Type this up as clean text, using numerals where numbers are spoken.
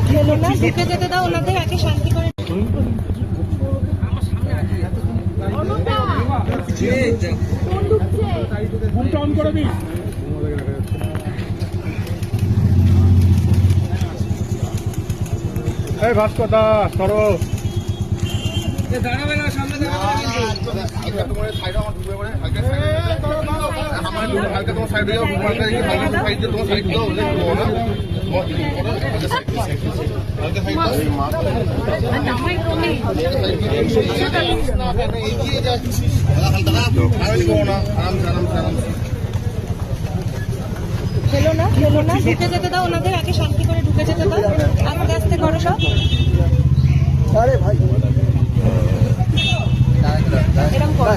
খেলো না ঢুকে যেতে দাও ওনাদের, একে শান্তি করে। এই ভাস্কর দা সরো দাঁড়াবে না, সামনে খেলো না ঢুকে যেতে দাও ওনাদের, একে শান্তি করে ঢুকে যেতে দাও। আস্তে আস্তে করো সব। আরে ভাই এরকম করো।